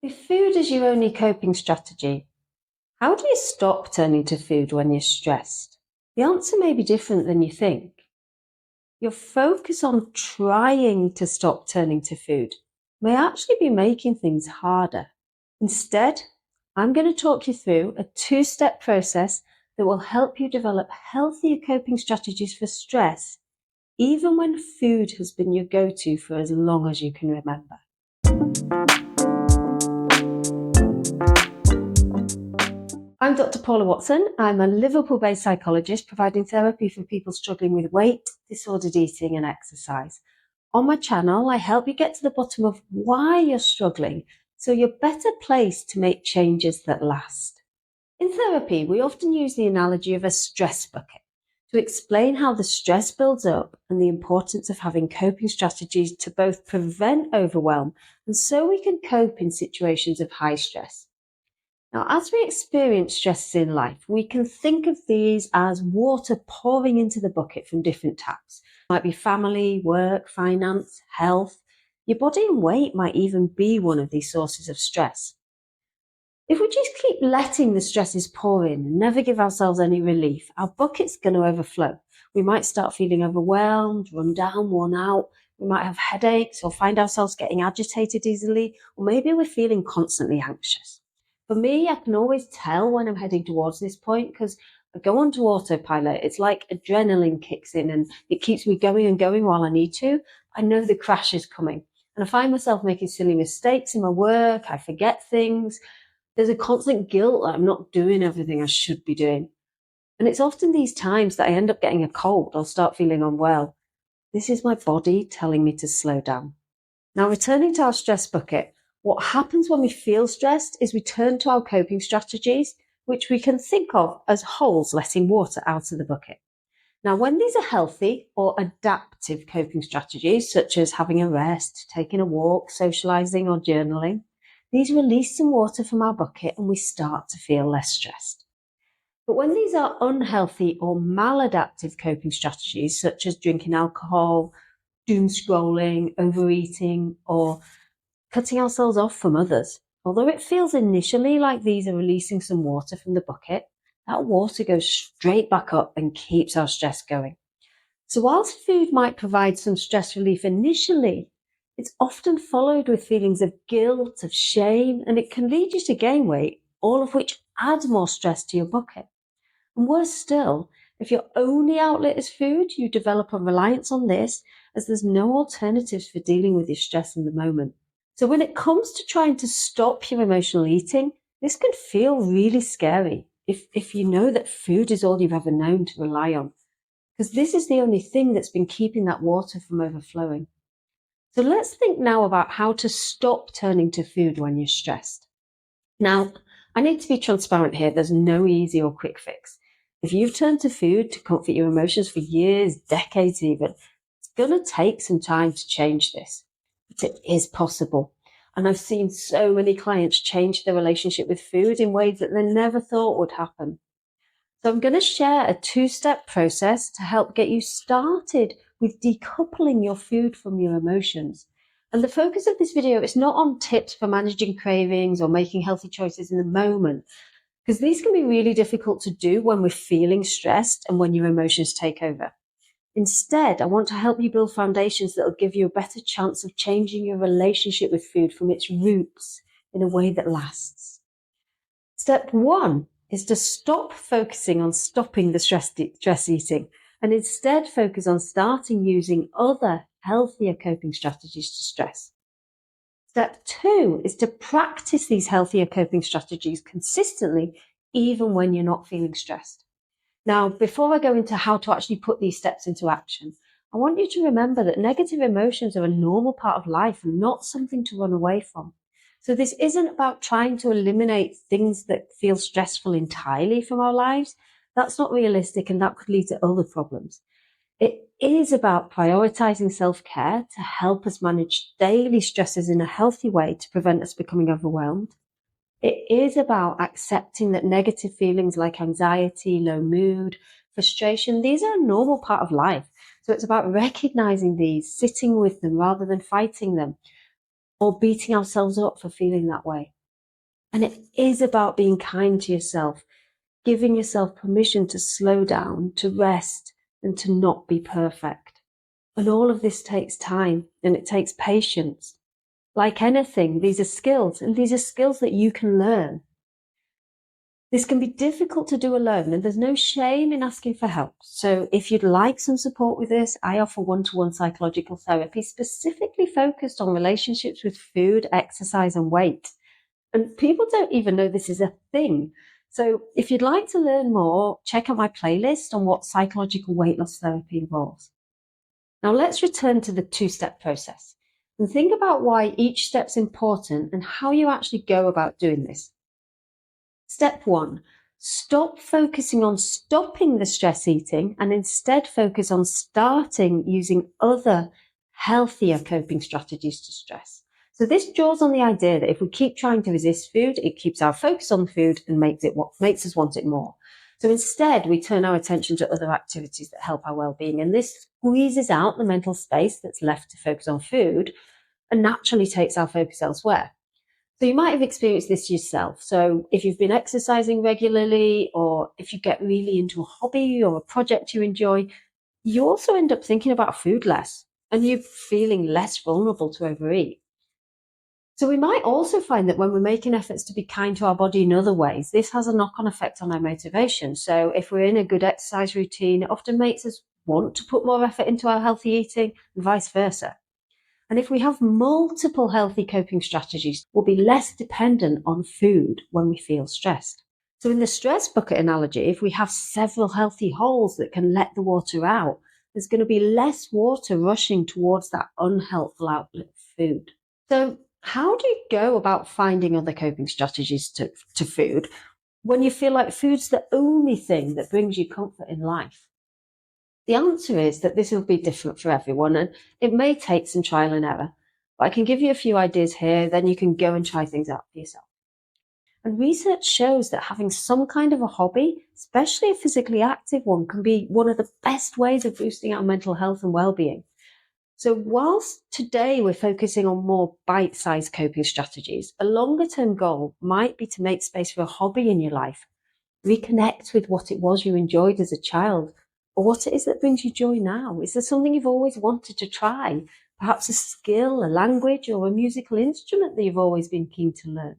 If food is your only coping strategy, how do you stop turning to food when you're stressed? The answer may be different than you think. Your focus on trying to stop turning to food may actually be making things harder. Instead, I'm going to talk you through a two-step process that will help you develop healthier coping strategies for stress, even when food has been your go-to for as long as you can remember. I'm Dr. Paula Watson. I'm a Liverpool-based psychologist providing therapy for people struggling with weight, disordered eating and exercise. On my channel, I help you get to the bottom of why you're struggling so you're better placed to make changes that last. In therapy, we often use the analogy of a stress bucket to explain how the stress builds up and the importance of having coping strategies to both prevent overwhelm and so we can cope in situations of high stress. Now, as we experience stresses in life, we can think of these as water pouring into the bucket from different taps. It might be family, work, finance, health. Your body and weight might even be one of these sources of stress. If we just keep letting the stresses pour in and never give ourselves any relief, our bucket's going to overflow. We might start feeling overwhelmed, run down, worn out. We might have headaches or find ourselves getting agitated easily, or maybe we're feeling constantly anxious. For me, I can always tell when I'm heading towards this point because I go onto autopilot. It's like adrenaline kicks in and it keeps me going and going while I need to. I know the crash is coming and I find myself making silly mistakes in my work. I forget things. There's a constant guilt that I'm not doing everything I should be doing. And it's often these times that I end up getting a cold or start feeling unwell. This is my body telling me to slow down. Now, returning to our stress bucket, what happens when we feel stressed is we turn to our coping strategies, which we can think of as holes letting water out of the bucket. Now, when these are healthy or adaptive coping strategies, such as having a rest, taking a walk, socializing, or journaling, these release some water from our bucket and we start to feel less stressed. But when these are unhealthy or maladaptive coping strategies, such as drinking alcohol, doom scrolling, overeating, or cutting ourselves off from others. Although it feels initially like these are releasing some water from the bucket, that water goes straight back up and keeps our stress going. So whilst food might provide some stress relief initially, it's often followed with feelings of guilt, of shame, and it can lead you to gain weight, all of which adds more stress to your bucket. And worse still, if your only outlet is food, you develop a reliance on this as there's no alternatives for dealing with your stress in the moment. So when it comes to trying to stop your emotional eating, this can feel really scary if you know that food is all you've ever known to rely on, because this is the only thing that's been keeping that water from overflowing. So let's think now about how to stop turning to food when you're stressed. Now, I need to be transparent here. There's no easy or quick fix. If you've turned to food to comfort your emotions for years, decades even, it's going to take some time to change this. But it is possible. And I've seen so many clients change their relationship with food in ways that they never thought would happen. So I'm going to share a two-step process to help get you started with decoupling your food from your emotions. And the focus of this video is not on tips for managing cravings or making healthy choices in the moment, because these can be really difficult to do when we're feeling stressed and when your emotions take over. Instead, I want to help you build foundations that will give you a better chance of changing your relationship with food from its roots in a way that lasts. Step one is to stop focusing on stopping the stress eating and instead focus on starting using other healthier coping strategies to stress. Step two is to practice these healthier coping strategies consistently, even when you're not feeling stressed. Now, before I go into how to actually put these steps into action, I want you to remember that negative emotions are a normal part of life and not something to run away from. So this isn't about trying to eliminate things that feel stressful entirely from our lives. That's not realistic and that could lead to other problems. It is about prioritizing self-care to help us manage daily stresses in a healthy way to prevent us becoming overwhelmed. It is about accepting that negative feelings like anxiety, low mood, frustration, these are a normal part of life. So it's about recognizing these, sitting with them rather than fighting them. or beating ourselves up for feeling that way. And it is about being kind to yourself, giving yourself permission to slow down, to rest, and to not be perfect. And all of this takes time and it takes patience. Like anything, these are skills, and these are skills that you can learn. This can be difficult to do alone, and there's no shame in asking for help. So if you'd like some support with this, I offer one-to-one psychological therapy specifically focused on relationships with food, exercise, and weight. And people don't even know this is a thing. So if you'd like to learn more, check out my playlist on what psychological weight loss therapy involves. Now let's return to the two-step process and think about why each step's important and how you actually go about doing this. Step 1, stop focusing on stopping the stress eating and instead focus on starting using other healthier coping strategies to stress. So this draws on the idea that if we keep trying to resist food, it keeps our focus on food and makes us want it more. So instead, we turn our attention to other activities that help our well-being, and this squeezes out the mental space that's left to focus on food and naturally takes our focus elsewhere. So you might have experienced this yourself. So if you've been exercising regularly, or if you get really into a hobby or a project you enjoy, you also end up thinking about food less and you're feeling less vulnerable to overeat. So we might also find that when we're making efforts to be kind to our body in other ways, this has a knock-on effect on our motivation. So if we're in a good exercise routine, it often makes us want to put more effort into our healthy eating and vice versa. And if we have multiple healthy coping strategies, we'll be less dependent on food when we feel stressed. So in the stress bucket analogy, if we have several healthy holes that can let the water out, there's going to be less water rushing towards that unhelpful outlet of food. So how do you go about finding other coping strategies to food when you feel like food's the only thing that brings you comfort in life? The answer is that this will be different for everyone, and it may take some trial and error. But I can give you a few ideas here, then you can go and try things out for yourself. And research shows that having some kind of a hobby, especially a physically active one, can be one of the best ways of boosting our mental health and well-being. So whilst today we're focusing on more bite-sized coping strategies, a longer-term goal might be to make space for a hobby in your life. Reconnect with what it was you enjoyed as a child, or what it is that brings you joy now. Is there something you've always wanted to try? Perhaps a skill, a language, or a musical instrument that you've always been keen to learn?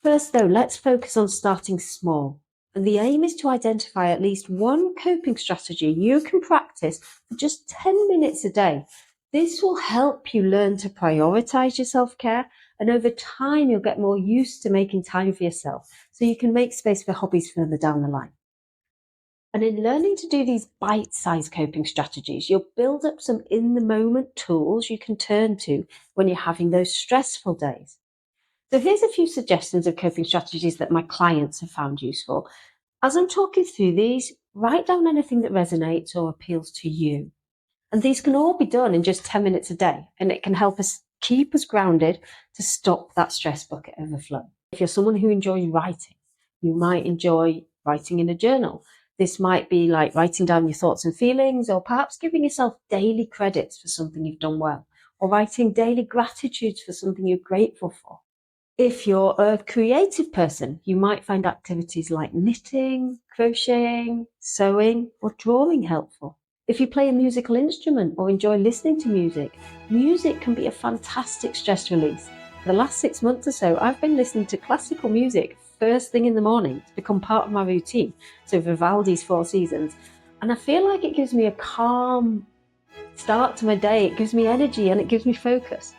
First, though, let's focus on starting small. And the aim is to identify at least one coping strategy you can practice for just 10 minutes a day. This will help you learn to prioritize your self-care, and over time you'll get more used to making time for yourself so you can make space for hobbies further down the line. And in learning to do these bite-sized coping strategies, you'll build up some in-the-moment tools you can turn to when you're having those stressful days. So here's a few suggestions of coping strategies that my clients have found useful. As I'm talking through these, write down anything that resonates or appeals to you. And these can all be done in just 10 minutes a day, and it can help us keep us grounded to stop that stress bucket overflow. If you're someone who enjoys writing, you might enjoy writing in a journal. This might be like writing down your thoughts and feelings, or perhaps giving yourself daily credits for something you've done well, or writing daily gratitudes for something you're grateful for. If you're a creative person, you might find activities like knitting, crocheting, sewing, or drawing helpful. If you play a musical instrument or enjoy listening to music, music can be a fantastic stress release. For the last 6 months or so, I've been listening to classical music first thing in the morning. It's become part of my routine. So Vivaldi's Four Seasons. And I feel like it gives me a calm start to my day. It gives me energy and it gives me focus.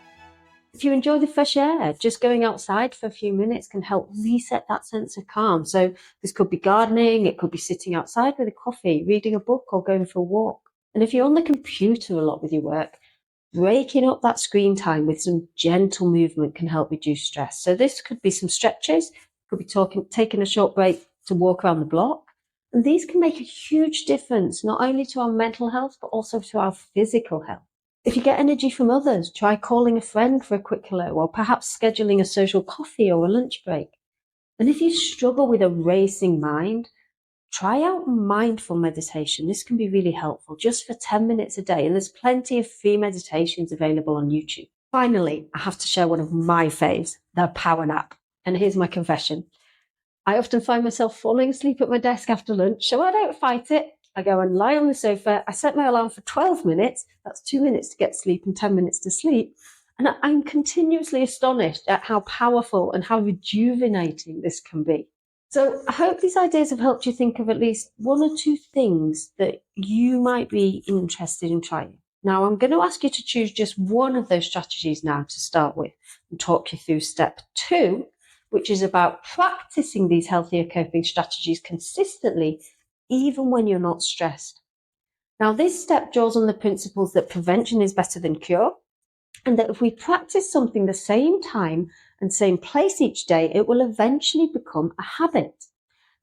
If you enjoy the fresh air, just going outside for a few minutes can help reset that sense of calm. So this could be gardening, it could be sitting outside with a coffee, reading a book, or going for a walk. And if you're on the computer a lot with your work, breaking up that screen time with some gentle movement can help reduce stress. So this could be some stretches, could be taking a short break to walk around the block. And these can make a huge difference, not only to our mental health, but also to our physical health. If you get energy from others, try calling a friend for a quick hello, or perhaps scheduling a social coffee or a lunch break. And if you struggle with a racing mind, try out mindful meditation. This can be really helpful just for 10 minutes a day. And there's plenty of free meditations available on YouTube. Finally, I have to share one of my faves, the power nap. And here's my confession. I often find myself falling asleep at my desk after lunch, so I don't fight it. I go and lie on the sofa. I set my alarm for 12 minutes. That's 2 minutes to get sleep and 10 minutes to sleep. And I'm continuously astonished at how powerful and how rejuvenating this can be. So I hope these ideas have helped you think of at least one or two things that you might be interested in trying. Now, I'm going to ask you to choose just one of those strategies now to start with and talk you through step 2, which is about practicing these healthier coping strategies consistently, even when you're not stressed. Now, this step draws on the principles that prevention is better than cure, and that if we practice something the same time and same place each day, it will eventually become a habit.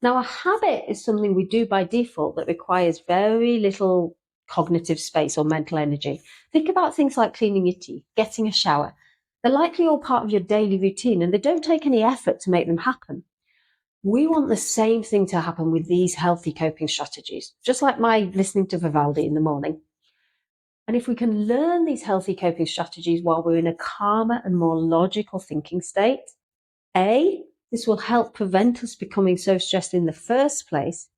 Now, a habit is something we do by default that requires very little cognitive space or mental energy. Think about things like cleaning your teeth, getting a shower. They're likely all part of your daily routine and they don't take any effort to make them happen. We want the same thing to happen with these healthy coping strategies, just like my listening to Vivaldi in the morning. And if we can learn these healthy coping strategies while we're in a calmer and more logical thinking state, A, this will help prevent us becoming so stressed in the first place.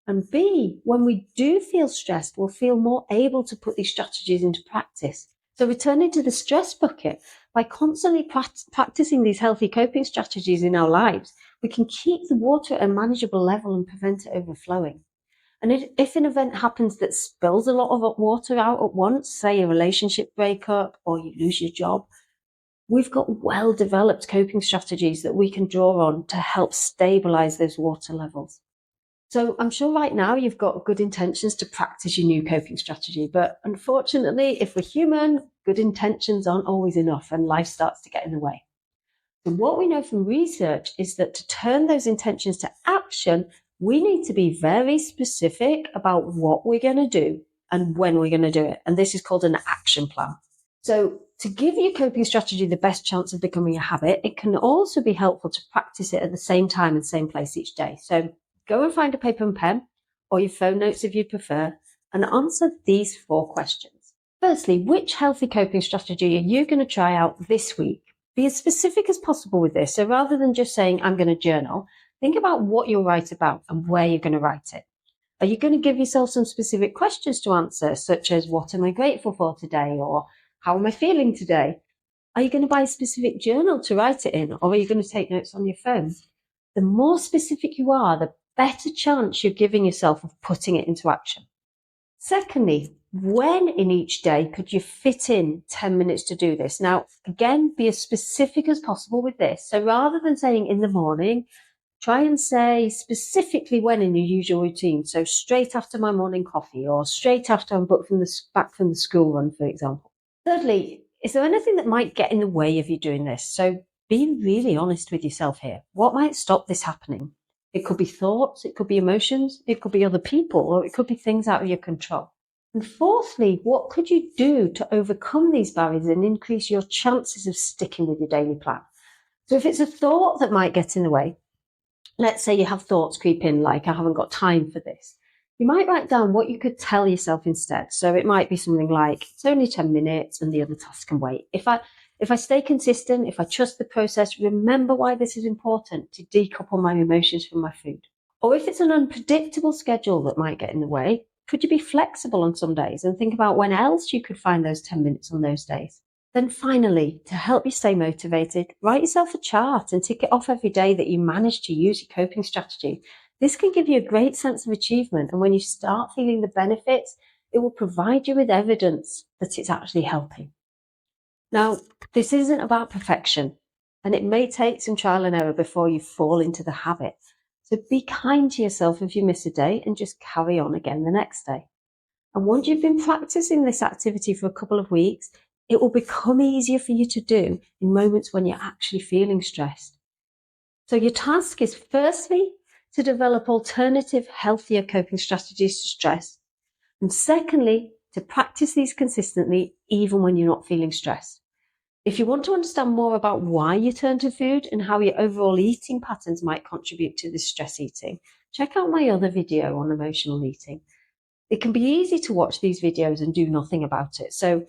And B, when we do feel stressed, we'll feel more able to put these strategies into practice. So returning to the stress bucket, by constantly practicing these healthy coping strategies in our lives, we can keep the water at a manageable level and prevent it overflowing. And if an event happens that spills a lot of water out at once, say a relationship breakup or you lose your job, we've got well-developed coping strategies that we can draw on to help stabilize those water levels. So I'm sure right now you've got good intentions to practice your new coping strategy, but unfortunately, if we're human, good intentions aren't always enough and life starts to get in the way. So what we know from research is that to turn those intentions to action, we need to be very specific about what we're going to do and when we're going to do it. And this is called an action plan. So to give your coping strategy the best chance of becoming a habit, it can also be helpful to practice it at the same time and same place each day. So go and find a paper and pen or your phone notes if you prefer and answer these 4 questions. Firstly, which healthy coping strategy are you going to try out this week? Be as specific as possible with this. So rather than just saying, I'm going to journal, think about what you'll write about and where you're going to write it. Are you going to give yourself some specific questions to answer, such as what am I grateful for today? Or how am I feeling today? Are you going to buy a specific journal to write it in? Or are you going to take notes on your phone? The more specific you are, the better chance you're giving yourself of putting it into action. Secondly, when in each day could you fit in 10 minutes to do this? Now, again, be as specific as possible with this. So rather than saying in the morning, try and say specifically when in your usual routine. So straight after my morning coffee or straight after I'm back from the school run, for example. Thirdly, is there anything that might get in the way of you doing this? So be really honest with yourself here. What might stop this happening? It could be thoughts, it could be emotions, it could be other people, or it could be things out of your control. And fourthly, what could you do to overcome these barriers and increase your chances of sticking with your daily plan? So if it's a thought that might get in the way, let's say you have thoughts creep in like, I haven't got time for this. You might write down what you could tell yourself instead. So it might be something like, it's only 10 minutes and the other tasks can wait. If I stay consistent, if I trust the process, remember why this is important to decouple my emotions from my food. Or if it's an unpredictable schedule that might get in the way, could you be flexible on some days and think about when else you could find those 10 minutes on those days? Then finally, to help you stay motivated, write yourself a chart and tick it off every day that you manage to use your coping strategy. This can give you a great sense of achievement, and when you start feeling the benefits, it will provide you with evidence that it's actually helping. Now, this isn't about perfection, and it may take some trial and error before you fall into the habit. So be kind to yourself if you miss a day and just carry on again the next day. And once you've been practicing this activity for a couple of weeks, it will become easier for you to do in moments when you're actually feeling stressed. So your task is firstly to develop alternative, healthier coping strategies to stress. And secondly, to practice these consistently, even when you're not feeling stressed. If you want to understand more about why you turn to food and how your overall eating patterns might contribute to this stress eating, check out my other video on emotional eating. It can be easy to watch these videos and do nothing about it. So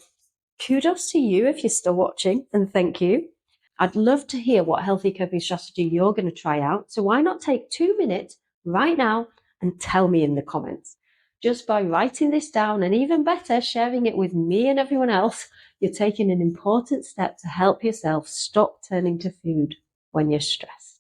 Kudos to you if you're still watching, and thank you. I'd love to hear what healthy coping strategy you're going to try out, so why not take 2 minutes right now and tell me in the comments. Just by writing this down, and even better, sharing it with me and everyone else, you're taking an important step to help yourself stop turning to food when you're stressed.